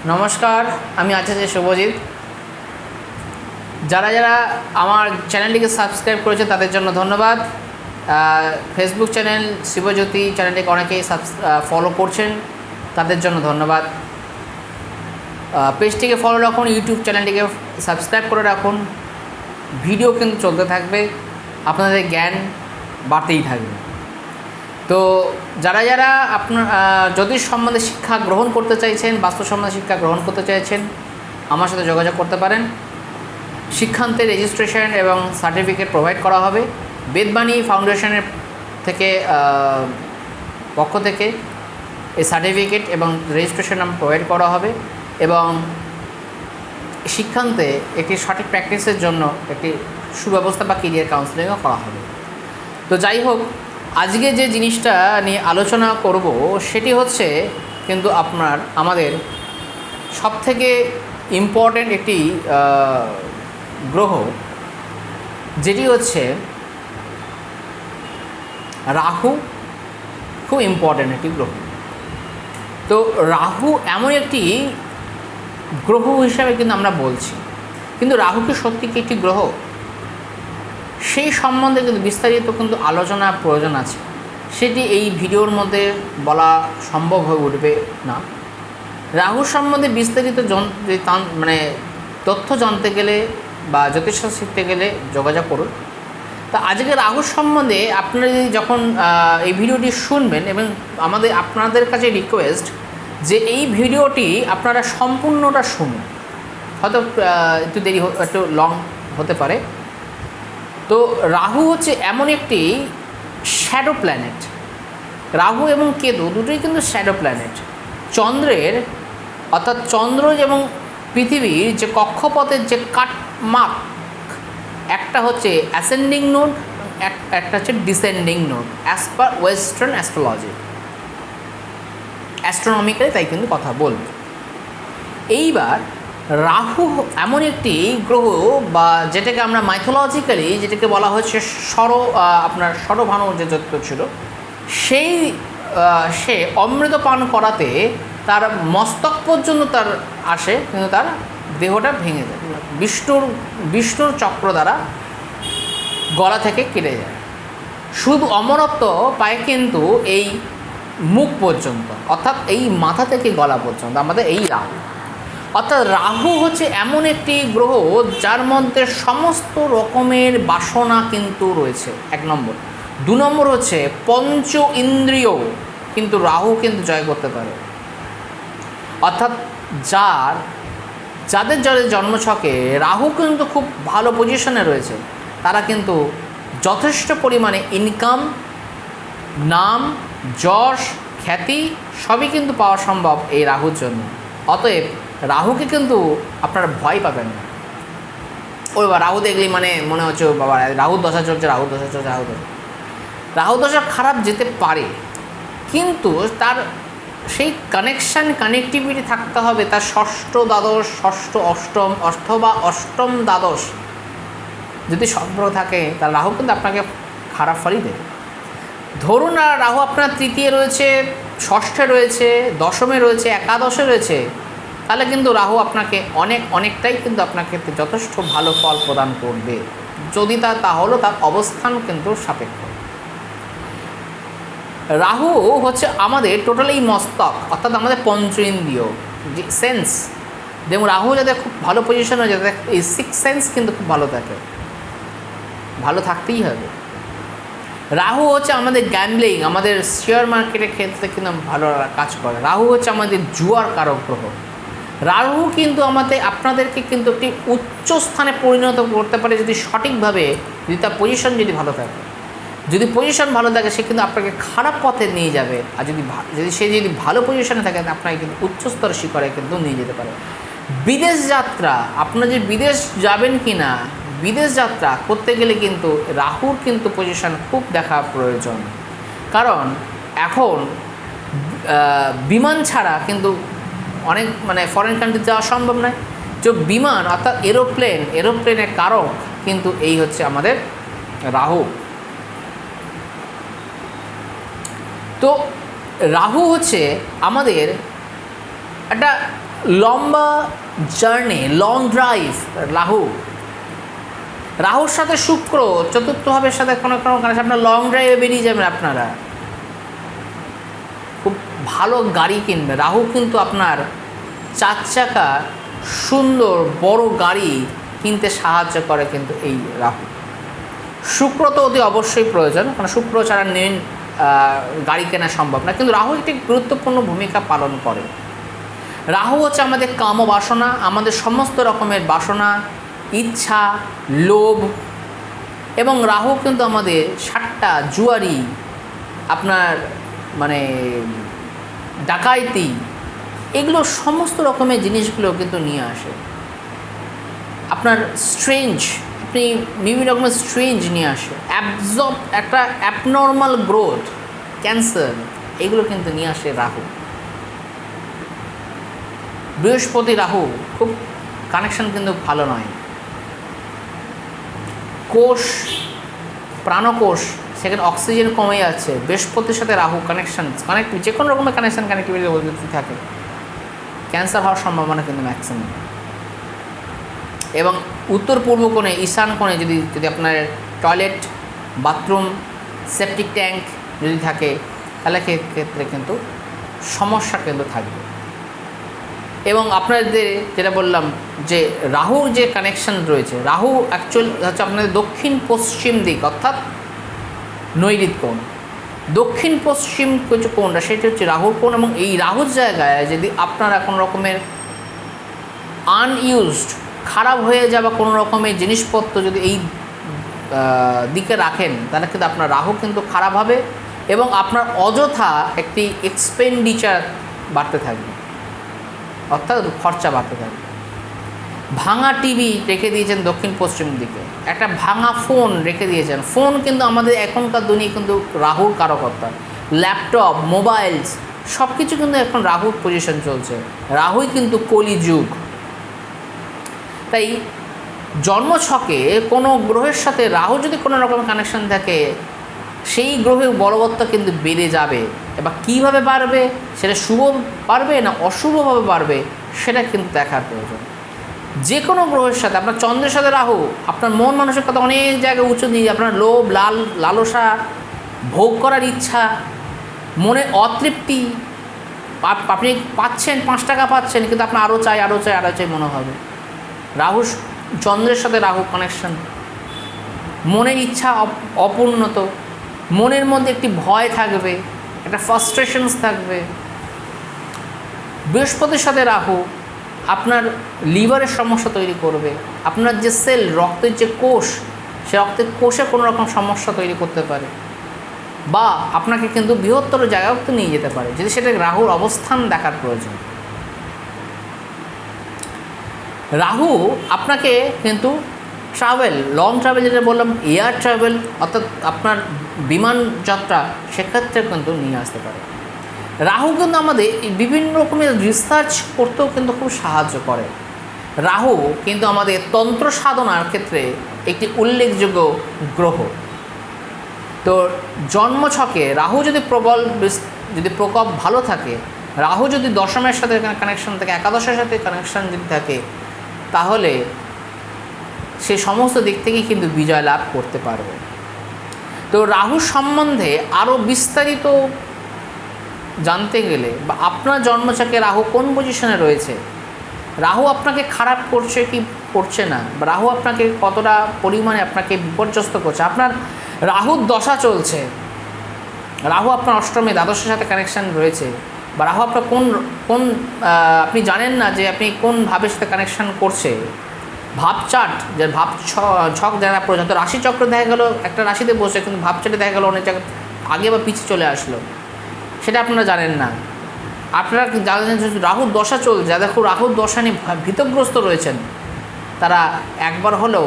নমস্কার, আমি আচার্য শুভজিৎ। যারা যারা আমার চ্যানেলটিকে সাবস্ক্রাইব করেছে তাদের জন্য ধন্যবাদ। ফেসবুক চ্যানেল শিবজ্যোতি চ্যানেলটিকে অনেকেই ফলো করছেন, তাদের জন্য ধন্যবাদ। পেজটিকে ফলো রাখুন, ইউটিউব চ্যানেলটিকে সাবস্ক্রাইব করে রাখুন। ভিডিও কিন্তু চলতে থাকবে, আপনাদের জ্ঞান বাড়তেই থাকবে। তো যারা যারা আপনার জ্যোতিষ সম্বন্ধে শিক্ষা গ্রহণ করতে চাইছেন, বাস্তু সম্বন্ধে শিক্ষা গ্রহণ করতে চাইছেন, আমার সাথে যোগাযোগ করতে পারেন। শিক্ষান্তে রেজিস্ট্রেশন এবং সার্টিফিকেট প্রোভাইড করা হবে বেদবাণী ফাউন্ডেশনের থেকে পক্ষ থেকে। এই সার্টিফিকেট এবং রেজিস্ট্রেশন প্রোভাইড করা হবে এবং শিক্ষান্তে একটি সঠিক প্র্যাকটিসের জন্য একটি সুব্যবস্থা বা কেরিয়ার কাউন্সেলিংও করা হবে। তো যাই হোক, আজকে যে জিনিসটা নিয়ে আলোচনা করব সেটি হচ্ছে কিন্তু আমাদের সবথেকে ইম্পর্ট্যান্ট একটি গ্রহ, যেটি হচ্ছে রাহু। খুব ইম্পর্ট্যান্ট একটি গ্রহ। তো রাহু এমন একটি গ্রহ হিসাবে কিন্তু আমরা বলছি, কিন্তু রাহু কি সত্যি কি একটি গ্রহ? সেই সম্বন্ধে কিন্তু বিস্তারিত কিন্তু আলোচনার প্রয়োজন আছে। সেটি এই ভিডিওর মধ্যে বলা সম্ভব হয়ে উঠবে না। রাহু সম্বন্ধে বিস্তারিত তথ্য জানতে গেলে বা জ্যোতিষশাস্ত্র শিখতে গেলে যোগাযোগ করুন। তা আজকে রাহু সম্বন্ধে আপনারা যখন এই ভিডিওটি শুনবেন, এবং আপনাদের কাছে রিকোয়েস্ট যে এই ভিডিওটি আপনারা সম্পূর্ণটা শুনুন। হয়তো একটু একটু লং হতে পারে। তো রাহু হচ্ছে এমন একটি শ্যাডো প্ল্যানেট। রাহু এবং কেতু দুটোই কিন্তু শ্যাডো প্ল্যানেট। চন্দ্রের অর্থাৎ চন্দ্র এবং পৃথিবীর যে কক্ষপথের যে কাটমার্ক, একটা হচ্ছে অ্যাসেন্ডিং নোড, একটা হচ্ছে descending node as per western astrology, astronomically তাই কিন্তু কথা বলবে। এইবার রাহু এমন একটি গ্রহ, বা যেটাকে আমরা মাইথোলজিক্যালি যেটাকে বলা হচ্ছে ষড়ভানু যে দৈত্য ছিল, সে অমৃত পান করাতে তার মস্তক পর্যন্ত তার আসে, কিন্তু তার দেহটা ভেঙে যায়, বিষ্ণুর চক্র দ্বারা গলা থেকে কেটে যায়। শুধু অমরত্ব পায় কিন্তু এই মুখ পর্যন্ত, অর্থাৎ এই মাথা থেকে গলা পর্যন্ত আমাদের এই রাহু। অর্থাৎ রাহু হচ্ছে এমন একটি গ্রহ যার মধ্যে সমস্ত রকমের বাসনা কিন্তু রয়েছে, 1 নম্বর। 2 নম্বর হচ্ছে পঞ্চ ইন্দ্রিয় কিন্তু রাহু কিন্তু জয় করতে পারে। অর্থাৎ যাদের জন্মছকে রাহু কিন্তু খুব ভালো পজিশনে রয়েছে, তারা কিন্তু যথেষ্ট পরিমাণে ইনকাম, নাম, যশ, খ্যাতি সবই কিন্তু পাওয়া সম্ভব এই রাহুর জন্য। অতএব রাহুকে কিন্তু আপনারা ভয় পাবেন না। ওই রাহু দেখলেই মনে হচ্ছে বাবা রাহু দশা চলছে, রাহু দশা খারাপ যেতে পারে, কিন্তু তার সেই কানেকটিভিটি থাকতে হবে। তার ষষ্ঠ দ্বাদশ, ষষ্ঠ অষ্টম, অথবা অষ্টম দ্বাদশ যদি সম্পর্ক থাকে, তার রাহু কিন্তু আপনাকে খারাপ ফলই দেবে। ধরুন আর রাহু আপনার তৃতীয় রয়েছে, ষষ্ঠে রয়েছে, দশমে রয়েছে, একাদশে রয়েছে, তাহলে কিন্তু রাহু আপনাকে অনেকটাই কিন্তু আপনাকে যথেষ্ট ভালো ফল প্রদান করবে, যদি তাহলে তার অবস্থান কিন্তু সাপেক্ষ। রাহু হচ্ছে আমাদের টোটালি মস্তক, অর্থাৎ আমাদের পঞ্চ ইন্দ্রিয় যে সেন্স। যেমন রাহু যাতে খুব ভালো পজিশন হয়ে যাতে এই 6 সেন্স কিন্তু খুব ভালো থাকে, ভালো থাকতেই হবে। রাহু হচ্ছে আমাদের গ্যাম্বলিং, আমাদের শেয়ার মার্কেটের ক্ষেত্রে কিন্তু ভালো কাজ করে। রাহু হচ্ছে আমাদের জুয়ার কারক গ্রহ। রাহু কিন্তু আপনাদেরকে কিন্তু একটি উচ্চ স্থানে পরিণত করতে পারে যদি সঠিকভাবে, যদি তার পজিশন যদি ভালো থাকে। যদি পজিশন ভালো থাকে, সে কিন্তু আপনাকে খারাপ পথে নিয়ে যাবে। আর সে যদি ভালো পজিশনে থাকে, আপনাকে কিন্তু উচ্চস্তর শিখরে কিন্তু নিয়ে যেতে পারে। বিদেশ যাত্রা, আপনারা যে বিদেশ যাবেন কি না, বিদেশ যাত্রা করতে গেলে কিন্তু রাহুর কিন্তু পজিশন খুব দেখা প্রয়োজন। কারণ এখন বিমান ছাড়া কিন্তু অনেক ফরেন কান্ট্রি যাওয়া সম্ভব নয়। যে বিমান অর্থাৎ এরোপ্লেনের কারক কিন্তু এই হচ্ছে আমাদের রাহু। তো রাহু হচ্ছে আমাদের একটা লম্বা জার্নি, লং ড্রাইভ, রাহুর সাথে শুক্র চতুর্থ ভাবের সাথে কোনো কারণে আপনার লং ড্রাইভে বেরিয়ে যাবেন, আপনারা খুব ভালো গাড়ি কিনবে। রাহু কিন্তু আপনার 4 চাকা সুন্দর বড় গাড়ি কিনতে সাহায্য করে কিন্তু এই রাহু। শুক্র তো অতি অবশ্যই প্রয়োজন, কারণ শুক্র ছাড়া গাড়ি কেনা সম্ভব না, কিন্তু রাহু একটি গুরুত্বপূর্ণ ভূমিকা পালন করে। রাহু হচ্ছে আমাদের কাম বাসনা, আমাদের সমস্ত রকমের বাসনা, ইচ্ছা, লোভ, এবং রাহু কিন্তু আমাদের সাট্টা, জুয়ারি, আপনার মানে ডাকাইতি, এগুলো সমস্ত রকমের জিনিসগুলো কিন্তু নিয়ে আসে। আপনার স্ট্রেঞ্জ, আপনি বিভিন্ন রকমের স্ট্রেঞ্জ নিয়ে আসে, একটা অ্যাবনর্মাল গ্রোথ, ক্যান্সার, এগুলো কিন্তু নিয়ে আসে রাহু। বৃহস্পতি রাহু খুব কানেকশন কিন্তু ভালো নয়। কোষ, প্রাণকোষ, সেখানে অক্সিজেন কমে যাচ্ছে। বৃহস্পতির সাথে রাহু যে কোনো রকমের কানেক্টিভিটি থাকে, ক্যান্সার হওয়ার সম্ভাবনা কিন্তু ম্যাক্সিমাম। এবং উত্তর পূর্ব কোণে, ঈশান কোণে যদি আপনার টয়লেট, বাথরুম, সেপটিক ট্যাঙ্ক যদি থাকে, তাহলে ক্ষেত্রে কিন্তু সমস্যা কিন্তু থাকবে। এবং আপনাদের যেটা বললাম যে রাহুর যে কানেকশন রয়েছে, রাহু অ্যাকচুয়াল হচ্ছে আপনাদের দক্ষিণ পশ্চিম দিক, অর্থাৎ নৈঋত কোণ। দক্ষিণ পশ্চিম কিছু কোণটা সেটা হচ্ছে রাহুর কোণ, এবং এই রাহুর জায়গায় যদি আপনারা কোনো রকমের আনইউজড, খারাপ হয়ে যাওয়া কোনো রকমের জিনিসপত্র যদি এই দিকে রাখেন, তাহলে কিন্তু আপনার রাহু কিন্তু খারাপ হবে এবং আপনার অযথা একটি এক্সপেন্ডিচার বাড়তে থাকবে, অর্থাৎ খরচা বাড়তে থাকবে। ভাঙা টিভি রেখে দিয়েছেন দক্ষিণ পশ্চিম দিকে, একটা ভাঙা ফোন রেখে দিয়েছেন। ফোন কিন্তু আমাদের এখনকার দুনিয়ায় কিন্তু রাহুর কারকর্তা। ল্যাপটপ, মোবাইলস, সব কিছু কিন্তু এখন রাহুর পজিশন চলছে। রাহুই কিন্তু কলিযুগ। তাই জন্মছকে কোনো গ্রহের সাথে রাহু যদি কোনো রকম কানেকশন থাকে, সেই গ্রহের বলবত্তা কিন্তু বেড়ে যাবে। এবার কীভাবে বাড়বে, সেটা শুভ বাড়বে না অশুভভাবে বাড়বে, সেটা কিন্তু দেখার প্রয়োজন। যে কোনো গ্রহের সাথে, আপনার চন্দ্রের সাথে রাহু, আপনার মন মানসিকতা অনেক জায়গায় উঁচু দিয়ে, আপনার লোভ, লালসা, ভোগ করার ইচ্ছা, মনে অতৃপ্তি, আপনি পাচ্ছেন 5 টাকা পাচ্ছেন, কিন্তু আপনার আরও চাই মনে হবে। রাহু, চন্দ্রের সাথে রাহু কানেকশন, মনের ইচ্ছা অপূর্ণত, মনের মধ্যে একটি ভয় থাকবে, একটা ফ্রাস্ট্রেশনস থাকবে। বৃহস্পতির সাথে রাহু আপনার লিভারের সমস্যা তৈরি করবে। আপনার যে সেল, রক্তের যে কোষ, সে রক্তের কোষে কোনো রকম সমস্যা তৈরি করতে পারে, বা আপনাকে কিন্তু বৃহত্তর জায়গাও তো নিয়ে যেতে পারে, যদি সেটা রাহুর অবস্থান দেখার প্রয়োজন। রাহু আপনাকে কিন্তু ট্রাভেল, লং ট্রাভেল, যেটা বললাম এয়ার ট্রাভেল, অর্থাৎ আপনার বিমান যাত্রা, সেক্ষেত্রে কিন্তু নিয়ে আসতে পারে। রাহু কিন্তু আমাদের বিভিন্ন রকমের রিসার্চ করতেও কিন্তু খুব সাহায্য করে। রাহু কিন্তু আমাদের তন্ত্র সাধনার ক্ষেত্রে একটি উল্লেখযোগ্য গ্রহ। তো জন্মছকে রাহু যদি প্রকোপ ভালো থাকে, রাহু যদি দশমের সাথে কানেকশন থাকে, একাদশের সাথে কানেকশন যদি থাকে, তাহলে সে সমস্ত দিক থেকেই কিন্তু বিজয় লাভ করতে পারবে। তো রাহু সম্বন্ধে আরও বিস্তারিত জানতে গেলে, বা আপনার জন্মছকে রাহু কোন পজিশনে রয়েছে, রাহু আপনাকে খারাপ করছে কি করছে না, বা রাহু আপনাকে কতটা পরিমাণে আপনাকে বিপর্যস্ত করছে, আপনার রাহুর দশা চলছে, রাহু আপনার অষ্টমে দ্বাদশের সাথে কানেকশান রয়েছে, বা রাহু আপনার কোন আপনি জানেন না যে আপনি কোন ভাবের সাথে কানেকশান করছে। ভাব চার্ট, যে ভাব ছক দেখা প্রয়োজন, তো রাশিচক্র দেখা গেলো একটা রাশিতে বসে, কিন্তু ভাব চার্টে দেখা গেলো অনেক জায়গায় আগে বা পিছিয়ে চলে আসলো, সেটা আপনারা জানেন না। আপনারা জানেন যে রাহুর দশা চলছে, যাদের খুব রাহুর দশা নিয়ে ভীতগ্রস্ত রয়েছেন, তারা একবার হলেও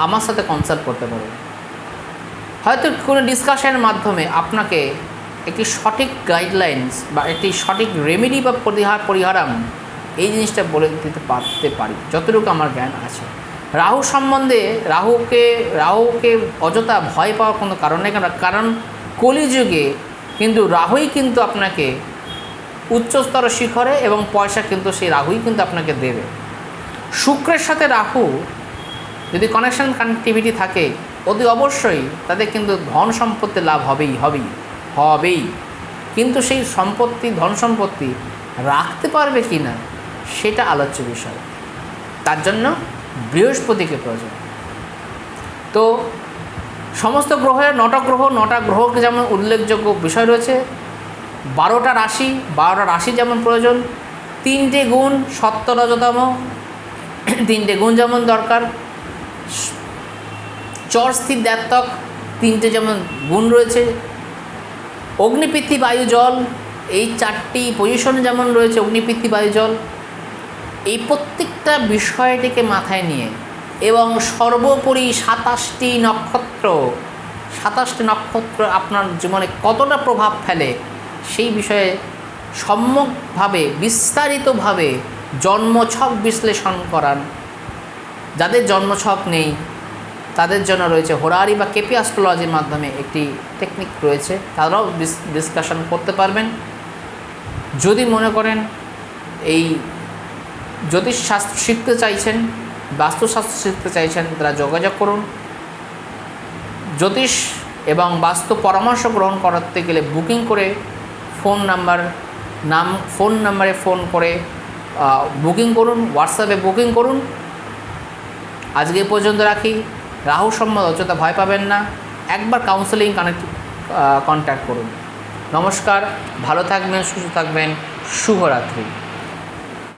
আমার সাথে কনসাল্ট করতে পারে। হয়তো কোনো ডিসকাশনের মাধ্যমে আপনাকে একটি সঠিক গাইডলাইন্স বা একটি সঠিক রেমেডি বা পরিহারাম, এই জিনিসটা বলে দিতে পারি যতটুকু আমার জ্ঞান আছে। রাহু সম্বন্ধে রাহুকে অযথা ভয় পাওয়ার কোনো কারণ নেই, কারণ কলিযুগে কিন্তু রাহুই কিন্তু আপনাকে উচ্চস্তর শিখরে, এবং পয়সা কিন্তু সেই রাহুই কিন্তু আপনাকে দেবে। শুক্রের সাথে রাহু যদি কানেকশন কানেক্টিভিটি থাকে, অতি অবশ্যই তাদের কিন্তু ধন সম্পত্তি লাভ হবেই। কিন্তু সেই সম্পত্তি, ধন সম্পত্তি রাখতে পারবে কি না সেটা আলোচ্য বিষয়। তার জন্য বৃহস্পতিকে প্রয়োজন। তো সমস্ত গ্রহের 9টা গ্রহকে যেমন উল্লেখযোগ্য বিষয় রয়েছে, 12টা রাশি যেমন প্রয়োজন, 3টে গুণ সত্য রজতম, 3টে গুণ যেমন দরকার, চর স্থির দ্ব্যর্থক 3টে যেমন গুণ রয়েছে, অগ্নি পৃথিবী বায়ু জল এই 4টি পজিশন যেমন রয়েছে, অগ্নি পৃথিবী বায়ু জল, এই প্রত্যেকটা বিষয়টিকে মাথায় নিয়ে, এবং সর্বোপরি 27টি নক্ষত্র আপনার জীবনে কতটা প্রভাব ফেলে সেই বিষয়ে সম্যকভাবে বিস্তারিতভাবে জন্মছক বিশ্লেষণ করান। যাদের জন্মছক নেই তাদের জন্য রয়েছে হোরারি বা কেপি অ্যাস্ট্রোলজির মাধ্যমে একটি টেকনিক রয়েছে, তারাও ডিসকাশন করতে পারবেন। যদি মনে করেন এই জ্যোতিষশাস্ত্র শিখতে চাইছেন, বাস্তুশাস্ত্র শিখতে চাইছেন, তারা যোগাযোগ করুন। জ্যোতিষ এবং বাস্তু পরামর্শ গ্রহণ করতে গেলে বুকিং করে ফোন নাম্বারে ফোন করে বুকিং করুন, হোয়াটসঅ্যাপে বুকিং করুন। আজকে এ পর্যন্ত রাখি। রাহু সম্বন্ধে অযথা ভয় পাবেন না, একবার কাউন্সেলিং কন্ট্যাক্ট করুন। নমস্কার, ভালো থাকবেন, সুস্থ থাকবেন, শুভরাত্রি।